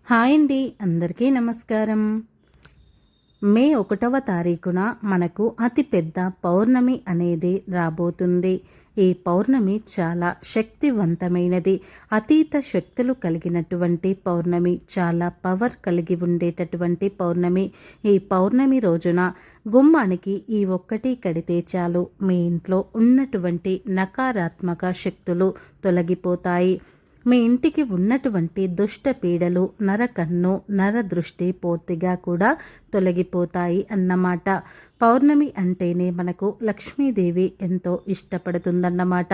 Hi అండి, అందరికీ నమస్కారం. మే 1వ తారీఖున మనకు అతిపెద్ద పౌర్ణమి అనేది రాబోతుంది. ఈ పౌర్ణమి చాలా శక్తివంతమైనది. అతీత శక్తులు కలిగినటువంటి పౌర్ణమి, చాలా పవర్ కలిగి ఉండేటటువంటి పౌర్ణమి. ఈ పౌర్ణమి రోజున గుమ్మానికి ఈ ఒక్కటి కడితే చాలు, మీ ఇంట్లో ఉన్నటువంటి నకారాత్మక శక్తులు తొలగిపోతాయి. మీ ఇంటికి ఉన్నటువంటి దుష్ట పీడలు, నరకన్ను, నరదృష్టి పూర్తిగా కూడా తొలగిపోతాయి అన్నమాట. పౌర్ణమి అంటేనే మనకు లక్ష్మీదేవి ఎంతో ఇష్టపడుతుందన్నమాట.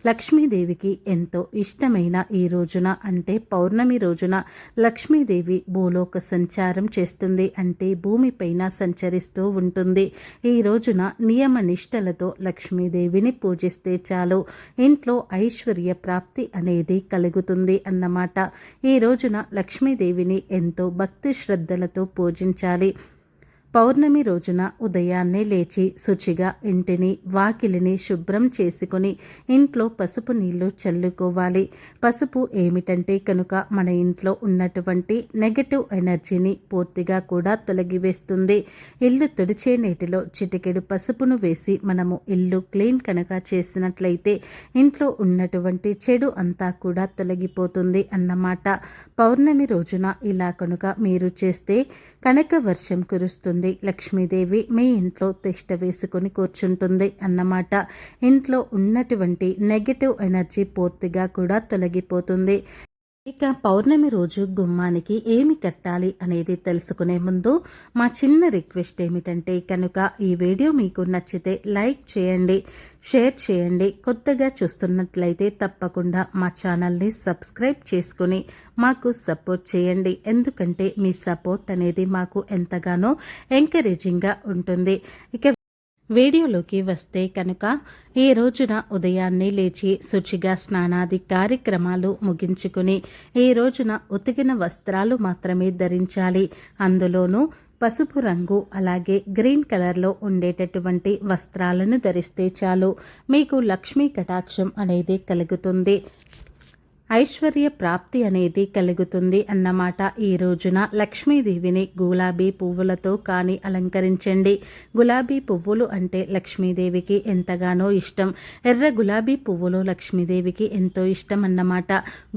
లక్ష్మీదేవికి ఎంతో ఇష్టమైన ఈ రోజున, అంటే పౌర్ణమి రోజున లక్ష్మీదేవి భూలోక సంచారం చేస్తుంది, అంటే భూమిపైన సంచరిస్తూ ఉంటుంది. ఈ రోజున నియమ నిష్టలతో లక్ష్మీదేవిని పూజిస్తే చాలు, ఇంట్లో ఐశ్వర్య ప్రాప్తి అనేది కలుగుతుంది అన్నమాట. ఈ రోజున లక్ష్మీదేవిని ఎంతో భక్తి శ్రద్ధలతో పూజించాలి. పౌర్ణమి రోజున ఉదయాన్నే లేచి శుచిగా ఇంటిని, వాకిలిని శుభ్రం చేసుకుని ఇంట్లో పసుపు నీళ్లు చల్లుకోవాలి. పసుపు ఏమిటంటే కనుక మన ఇంట్లో ఉన్నటువంటి నెగటివ్ ఎనర్జీని పూర్తిగా కూడా తొలగివేస్తుంది. ఇల్లు తుడిచే నీటిలో చిటికెడు పసుపును వేసి మనము ఇల్లు క్లీన్ కనుక చేసినట్లయితే ఇంట్లో ఉన్నటువంటి చెడు అంతా కూడా తొలగిపోతుంది అన్నమాట. పౌర్ణమి రోజున ఇలా కనుక మీరు చేస్తే కనక వర్షం కురుస్తుంది. లక్ష్మీదేవి మీ ఇంట్లో తిష్ట వేసుకొని కూర్చుంటుంది అన్నమాట. ఇంట్లో ఉన్నటువంటి నెగటివ్ ఎనర్జీ పూర్తిగా కూడా తొలగిపోతుంది. ఇక పౌర్ణమి రోజు గుమ్మానికి ఏమి కట్టాలి అనేది తెలుసుకునే ముందు మా చిన్న రిక్వెస్ట్ ఏమిటంటే కనుక ఈ వీడియో మీకు నచ్చితే లైక్ చేయండి, షేర్ చేయండి. కొత్తగా చూస్తున్నట్లయితే తప్పకుండా మా ఛానల్ని సబ్స్క్రైబ్ చేసుకుని మాకు సపోర్ట్ చేయండి. ఎందుకంటే మీ సపోర్ట్ అనేది మాకు ఎంతగానో ఎంకరేజింగ్గా ఉంటుంది. ఇక వీడియోలోకి వస్తే కనుక ఈ రోజున ఉదయాన్నే లేచి శుచిగా స్నానాది కార్యక్రమాలు ముగించుకుని ఈ రోజున ఉతికిన వస్త్రాలు మాత్రమే ధరించాలి. అందులోనూ పసుపు రంగు అలాగే గ్రీన్ కలర్లో ఉండేటటువంటి వస్త్రాలను ధరిస్తే చాలు, మీకు లక్ష్మీ కటాక్షం అనేది కలుగుతుంది, ఐశ్వర్య ప్రాప్తి అనేది కలుగుతుంది అన్నమాట. ఈ రోజున లక్ష్మీదేవిని గులాబీ పువ్వులతో కానీ అలంకరించండి. గులాబీ పువ్వులు అంటే లక్ష్మీదేవికి ఎంతగానో ఇష్టం. ఎర్ర గులాబీ పువ్వులు లక్ష్మీదేవికి ఎంతో ఇష్టం అన్నమాట.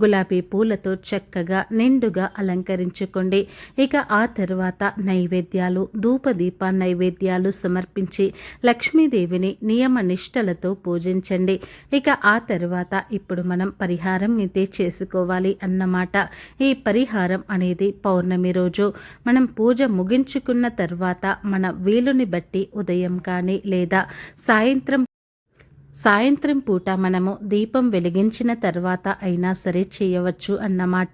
గులాబీ పూలతో చక్కగా నిండుగా అలంకరించుకోండి. ఇక ఆ తర్వాత నైవేద్యాలు, ధూపదీప నైవేద్యాలు సమర్పించి లక్ష్మీదేవిని నియమ నిష్టలతో పూజించండి. ఇక ఆ తర్వాత ఇప్పుడు మనం పరిహారం చేసుకోవాలి అన్నమాట. ఈ పరిహారం అనేది పౌర్ణమి రోజు మనం పూజ ముగించుకున్న తర్వాత మన వీలుని బట్టి ఉదయం కానీ లేదా సాయంత్రం పూట మనము దీపం వెలిగించిన తర్వాత అయినా సరే చేయవచ్చు అన్నమాట.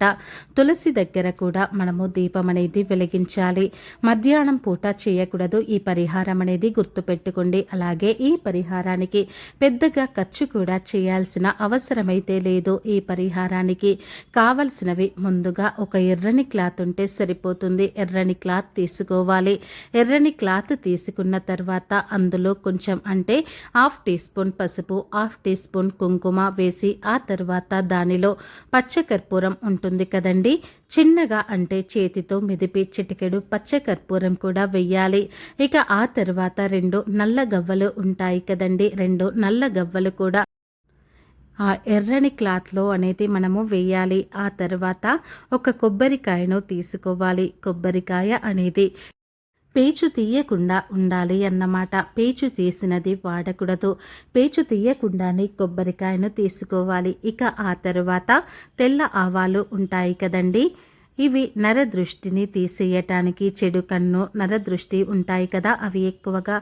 తులసి దగ్గర కూడా మనము దీపం అనేది వెలిగించాలి. మధ్యాహ్నం పూట చేయకూడదు. ఈ పరిహారం అనేది గుర్తుపెట్టుకోండి. అలాగే ఈ పరిహారానికి పెద్దగా ఖర్చు కూడా చేయాల్సిన అవసరమైతే లేదు. ఈ పరిహారానికి కావలసినవి ముందుగా ఒక ఎర్రని క్లాత్ ఉంటే సరిపోతుంది. ఎర్రని క్లాత్ తీసుకోవాలి. ఎర్రని క్లాత్ తీసుకున్న తర్వాత అందులో కొంచెం అంటే 1/2 టీ స్పూన్ పసుపు, 1/2 టీ స్పూన్ కుంకుమ వేసి ఆ తర్వాత దానిలో పచ్చకర్పూరం ఉంటుంది కదండి, చిన్నగా అంటే చేతితో మెదిపి చిటికెడు పచ్చకర్పూరం కూడా వెయ్యాలి. ఇక ఆ తర్వాత 2 నల్ల గవ్వలు ఉంటాయి కదండి, 2 నల్ల గవ్వలు కూడా ఆ ఎర్రని క్లాత్లో అనేది మనము వేయాలి. ఆ తర్వాత ఒక కొబ్బరికాయను తీసుకోవాలి. కొబ్బరికాయ అనేది పేచు తీయకుండా ఉండాలి అన్నమాట. పేచు తీసినది వాడకూడదు. పేచు తీయకుండానే కొబ్బరికాయను తీసుకోవాలి. ఇక ఆ తర్వాత తెల్ల ఆవాలు ఉంటాయి కదండి, ఇవి నరదృష్టిని తీసేయటానికి, చెడు కన్ను, నరదృష్టి ఉంటాయి కదా, అవి ఎక్కువగా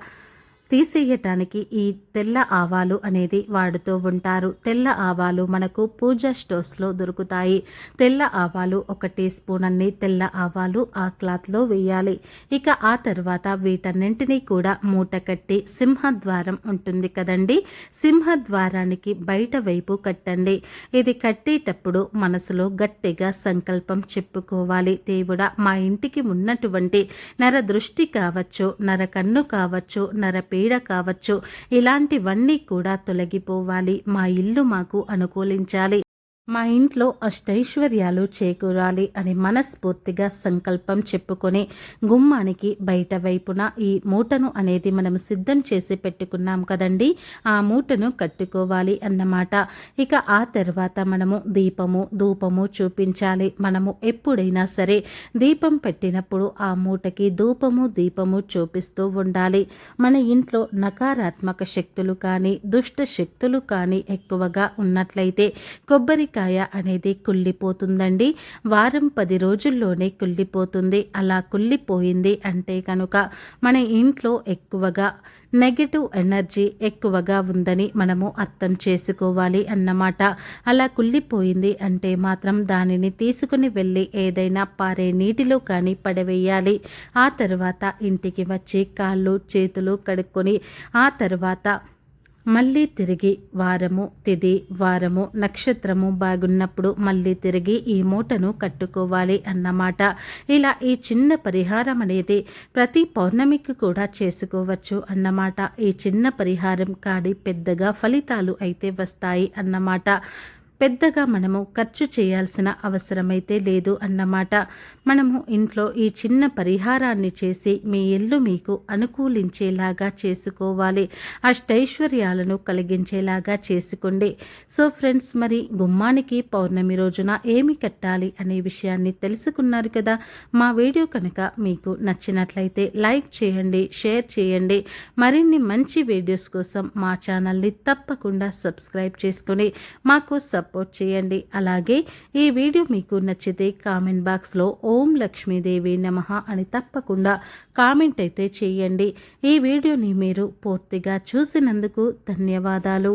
తీసేయటానికి ఈ తెల్ల ఆవాలు అనేది వాడుతూ ఉంటారు. తెల్ల ఆవాలు మనకు పూజా స్టోర్స్లో దొరుకుతాయి. తెల్ల ఆవాలు 1 టీ స్పూన్ అన్ని తెల్ల ఆవాలు ఆ క్లాత్లో వేయాలి. ఇక ఆ తర్వాత వీటన్నింటినీ కూడా మూట కట్టి సింహద్వారం ఉంటుంది కదండి, సింహద్వారానికి బయట వైపు కట్టండి. ఇది కట్టేటప్పుడు మనసులో గట్టిగా సంకల్పం చెప్పుకోవాలి. దేవుడా, మా ఇంటికి ఉన్నటువంటి నర దృష్టి కావచ్చు, నర కన్ను కావచ్చు, నర పీడ కావచ్చు, ఇలాంటివన్నీ కూడా తొలగిపోవాలి. మా ఇల్లు మాకు అనుకూలించాలి. మా ఇంట్లో అష్టైశ్వర్యాలు చేకూరాలి అని మనస్ఫూర్తిగా సంకల్పం చెప్పుకొని గుమ్మానికి బయట వైపున ఈ మూటను అనేది మనం సిద్ధం చేసి పెట్టుకున్నాం కదండి. ఆ మూటను కట్టుకోవాలి అన్నమాట. ఇక ఆ తర్వాత మనము దీపము ధూపము చూపించాలి. మనము ఎప్పుడైనా సరే దీపం పెట్టినప్పుడు ఆ మూటకి ధూపము దీపము చూపిస్తూ ఉండాలి. మన ఇంట్లో నకారాత్మక శక్తులు కానీ దుష్ట శక్తులు కానీ ఎక్కువగా ఉన్నట్లయితే కొబ్బరికాయ అనేది కుళ్ళిపోతుందండి. వారం 10 రోజుల్లోనే కుళ్ళిపోతుంది. అలా కుళ్ళిపోయింది అంటే కనుక మన ఇంట్లో ఎక్కువగా నెగటివ్ ఎనర్జీ ఎక్కువగా ఉందని మనము అర్థం చేసుకోవాలి అన్నమాట. అలా కుళ్ళిపోయింది అంటే మాత్రం దానిని తీసుకుని వెళ్ళి ఏదైనా పారే నీటిలో కానీ పడవేయాలి. ఆ తర్వాత ఇంటికి వచ్చి కాళ్ళు చేతులు కడుక్కొని ఆ తర్వాత మళ్ళీ తిరిగి వారము తిథి వారము నక్షత్రము బాగున్నప్పుడు మళ్ళీ తిరిగి ఈ మూటను కట్టుకోవాలి అన్నమాట. ఇలా ఈ చిన్న పరిహారం అనేది ప్రతి పౌర్ణమికి కూడా చేసుకోవచ్చు అన్నమాట. ఈ చిన్న పరిహారం కాడి పెద్దగా ఫలితాలు అయితే వస్తాయి అన్నమాట. పెద్దగా మనము ఖర్చు చేయాల్సిన అవసరమైతే లేదు అన్నమాట. మనము ఇంట్లో ఈ చిన్న పరిహారాన్ని చేసి మీ ఇల్లు మీకు అనుకూలించేలాగా చేసుకోవాలి. అష్టైశ్వర్యాలను కలిగించేలాగా చేసుకోండి. సో ఫ్రెండ్స్, మరి గుమ్మానికి పౌర్ణమి రోజున ఏమి కట్టాలి అనే విషయాన్ని తెలుసుకున్నారు కదా. మా వీడియో కనుక మీకు నచ్చినట్లయితే లైక్ చేయండి, షేర్ చేయండి. మరిన్ని మంచి వీడియోస్ కోసం మా ఛానల్ని తప్పకుండా సబ్స్క్రైబ్ చేసుకొని మాకు సపోర్ట్ చేయండి. అలాగే ఈ వీడియో మీకు నచ్చితే కామెంట్ బాక్స్లో ఓం లక్ష్మీదేవి నమః అని తప్పకుండా కామెంట్ అయితే చేయండి. ఈ వీడియోని మీరు పూర్తిగా చూసినందుకు ధన్యవాదాలు.